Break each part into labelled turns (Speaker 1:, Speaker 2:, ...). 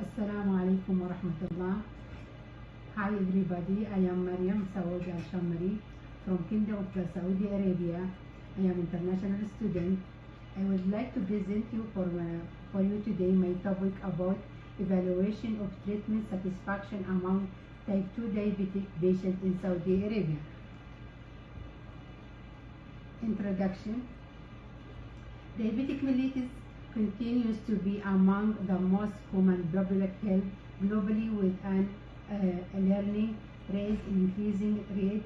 Speaker 1: Assalamu alaikum wa rahmatullah. Hi everybody, I am Mariam Saoud Al-Shamari from Kingdom of Saudi Arabia. I am international student. I would like to present you for you today my topic about evaluation of treatment satisfaction among type 2 diabetic patients in Saudi Arabia. Introduction. Diabetic mellitus continues to be among the most common public health globally, with an alarming increasing rate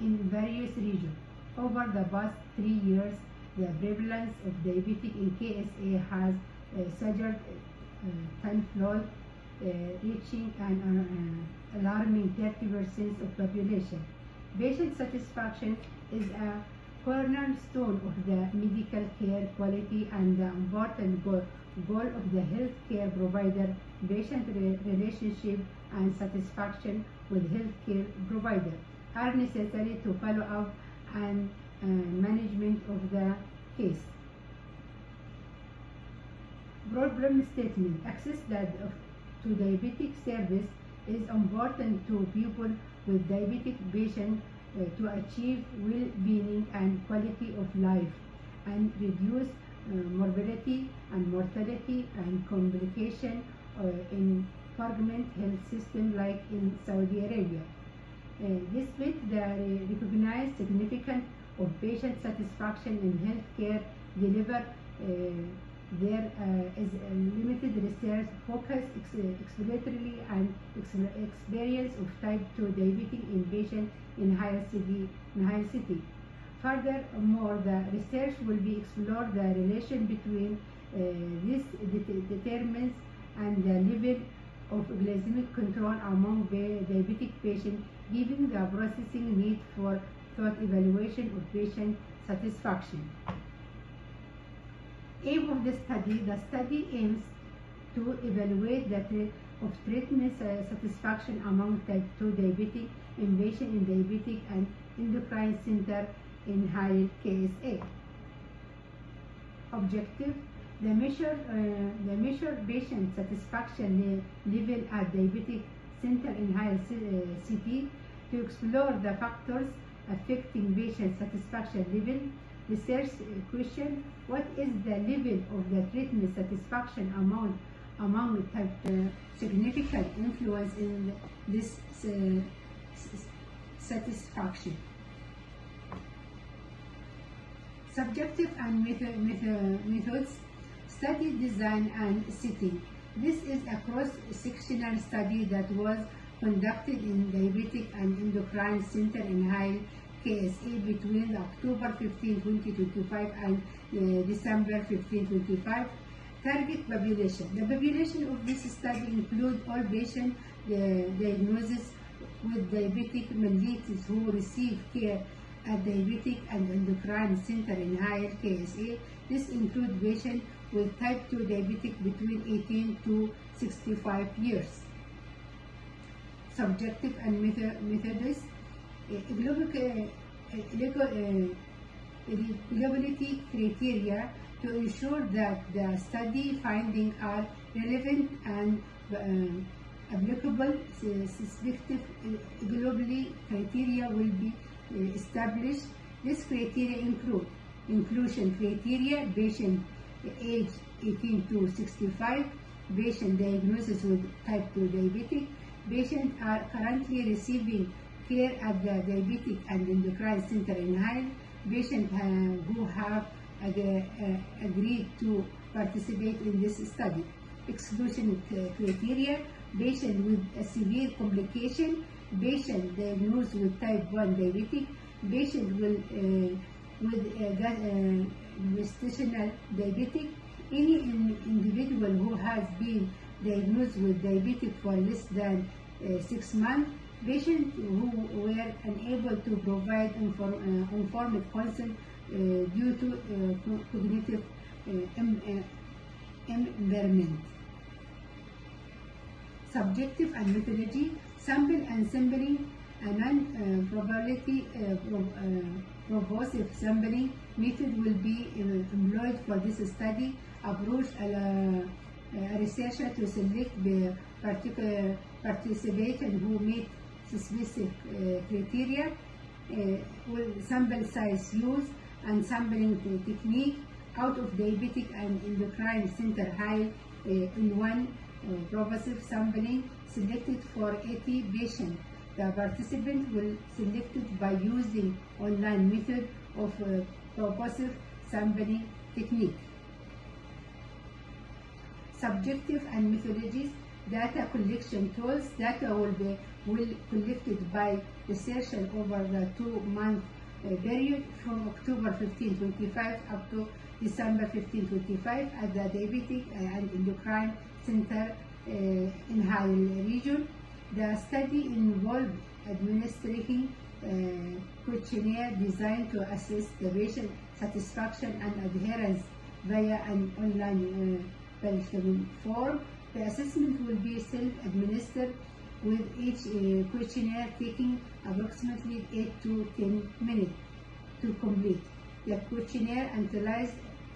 Speaker 1: in various regions. Over the past 3 years, the prevalence of diabetes in KSA has surged tenfold, reaching an alarming 30% of population. Patient satisfaction is a cornerstone of the medical care quality and the important goal of the healthcare provider. Patient relationship and satisfaction with healthcare provider are necessary to follow up and management of the case. Problem statement. Access to diabetic service is important to people with diabetic patients to achieve well-being and quality of life and reduce morbidity and mortality and complication in fragment health system like in Saudi Arabia. Despite the recognized significance of patient satisfaction in healthcare delivered, there is a limited research focused exploratorily and experience of type 2 diabetes in patients in higher city. Furthermore, the research will be explore the relation between these determinants and the level of glycemic control among diabetic patients, given the processing need for thought evaluation of patient satisfaction. Aim of the study aims to evaluate the of treatment satisfaction among type 2 diabetic in patients in diabetic and endocrine center in higher KSA. Objective: the measure patient satisfaction level at diabetic center in higher city to explore the factors affecting patient satisfaction level. Research question: what is the level of the treatment satisfaction among type significant influence in this satisfaction? Subjective and methods: study design and setting. This is a cross-sectional study that was conducted in diabetic and endocrine center in high KSA between October 15, 2025 and December 15, 2025. Target population. The population of this study includes all patients diagnosed with diabetic mellitus who receive care at diabetic and endocrine center in higher KSA. This includes patients with type 2 diabetic between 18 to 65 years. Subjective and methods. Eligibility criteria to ensure that the study findings are relevant and applicable. Specific eligibility criteria will be established. This criteria include inclusion criteria: patient age 18 to 65, patient diagnosis with type 2 diabetic, patients are currently receiving care at the diabetic and endocrine center in high, patients who have agreed to participate in this study. Exclusion criteria: patient with a severe complication, patient diagnosed with type 1 diabetic, patient with gestational diabetic, any individual who has been diagnosed with diabetic for less than 6 months, patients who were unable to provide informed consent due to cognitive impairment. Subjective and methodology: sample and sampling. A non-probability provosive sampling method will be employed for this study. Approach a researcher to select the particular participants who meet specific criteria, will sample size used and sampling technique out of diabetic and endocrine center high in one provosive sampling selected for 80 patients. The participant will selected by using online method of provosive sampling technique. Subjective and methodologies, data collection tools. Data will be collected by researchers over the 2-month period from October 15, 25 up to December 15, 25 at the Diabetic and Endocrine Center in High region. The study involved administering questionnaire designed to assess the patient satisfaction and adherence via an online form. The assessment will be self-administered, with each questionnaire taking approximately 8 to 10 minutes to complete. The questionnaire analyzed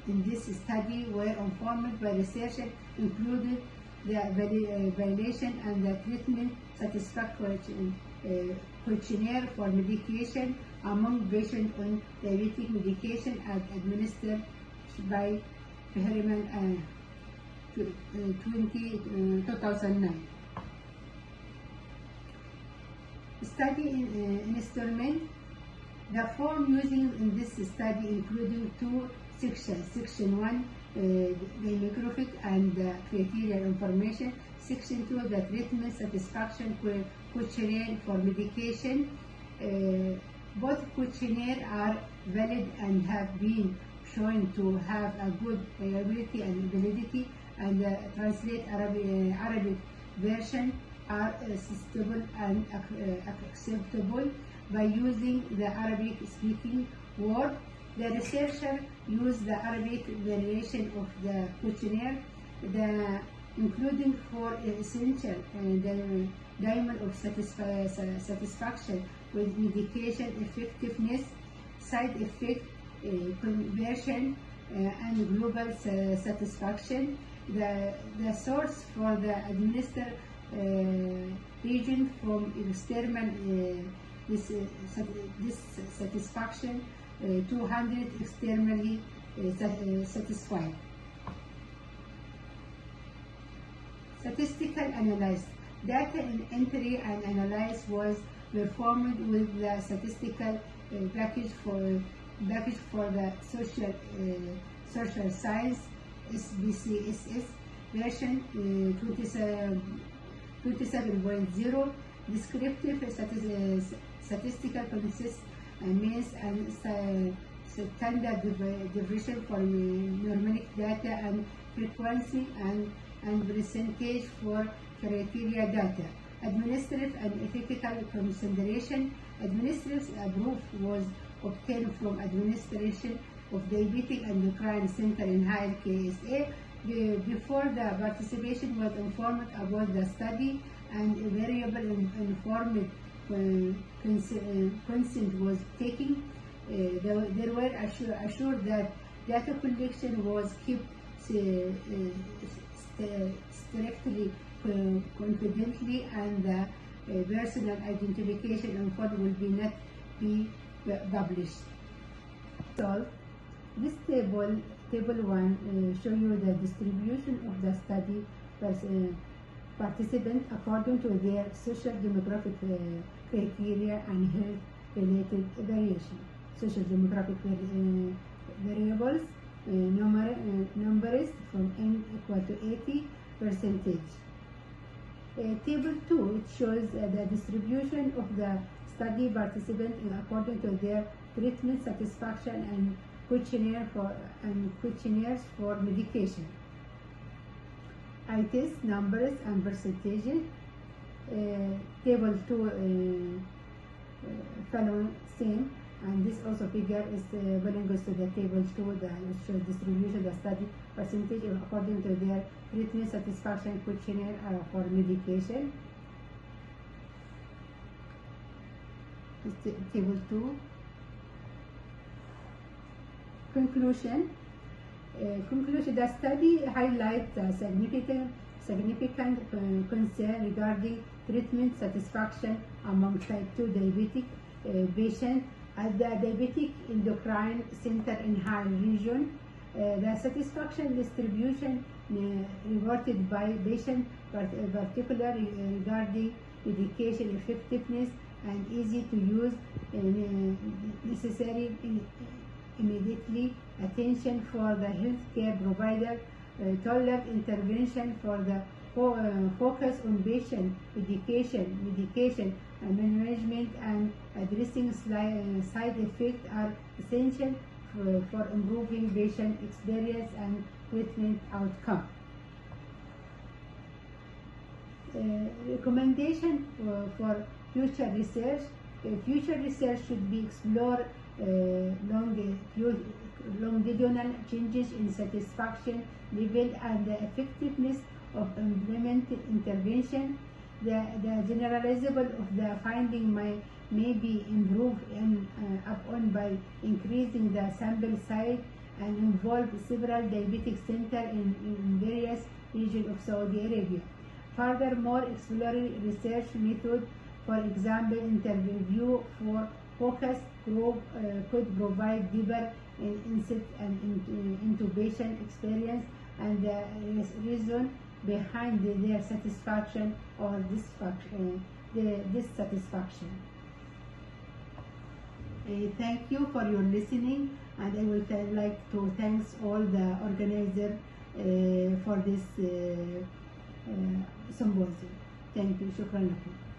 Speaker 1: in this study were informed by researchers included the evaluation and the treatment satisfaction questionnaire for medication among patients on diabetic medication as administered by Perriman 2009. Study instrument. The form using in this study including 2 sections. Section 1, demographic and criteria information. Section 2, the treatment satisfaction questionnaire for medication. Both questionnaires are valid and have been shown to have a good reliability and validity, and the translate Arabic version are accessible and acceptable by using the Arabic speaking word. The researcher used the Arabic variation of the questionnaire, including 4 essential the dimension of satisfaction with medication effectiveness, side effect, conversion, and global satisfaction. The source for the administered region from external dissatisfaction, 200 externally satisfied. Statistical analysis. Data entry and analysis was performed with the statistical package for the social science SPSS version 27.0. Descriptive statistical consists means and standard deviation for numeric data and frequency and percentage for criteria data. Administrative and ethical consideration. Administrative approval was obtained from administration of Diabetic and Endocrine Center in High KSA. Before the participation was informed about the study and variable informed consent was taken. They were assured that data collection was kept strictly confidentially, and the personal identification info will not be published. So, this table 1 show you the distribution of the study participants according to their social demographic criteria and health related variation. Social demographic variables numbers from n equal to 80%. Table 2, it shows the distribution of the study participants according to their treatment satisfaction and questionnaires for medication. ITES numbers and percentages. Table 2 follow same, and this also figure is belongs to the table 2 that shows distribution of the study percentage according to their treatment satisfaction questionnaire for medication. Table 2. Conclusion. Conclusion: the study highlights a significant concern regarding treatment satisfaction among type 2 diabetic patients at the Diabetic Endocrine Center in High region. The satisfaction distribution reported by patients, particularly regarding medication effectiveness and easy to use, necessary immediately attention for the healthcare provider, tailored intervention for the focus on patient medication management and addressing side effects are essential for improving patient experience and treatment outcome. Recommendation for future research. Future research should be explore longitudinal changes in satisfaction level and the effectiveness of implemented intervention. The generalizable of the finding may be improved upon by increasing the sample size and involve several diabetic centers in various regions of Saudi Arabia. Furthermore, exploratory research method, for example, interview for focus group, could provide deeper insight into patient experience and the reason behind their satisfaction or dissatisfaction. Thank you for your listening, and I would like to thank all the organizers for this symposium. Thank you. شكرا لكم.